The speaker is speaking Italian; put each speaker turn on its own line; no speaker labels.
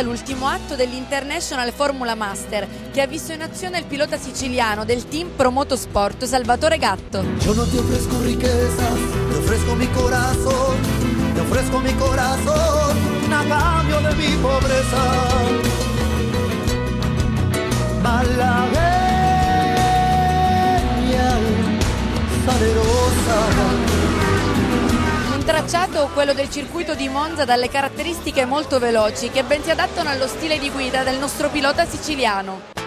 Monza l'ultimo atto dell'International Formula Master, che ha visto in azione il pilota siciliano del team Promotosport Salvatore Gatto.
Yo no te ofrezco riqueza, te ofrezco mi corazón, te ofrezco mi corazón a cambio de mi pobreza. Malagueña, salerosa.
Un tracciato, quello del circuito di Monza, dalle caratteristiche molto veloci che ben si adattano allo stile di guida del nostro pilota siciliano.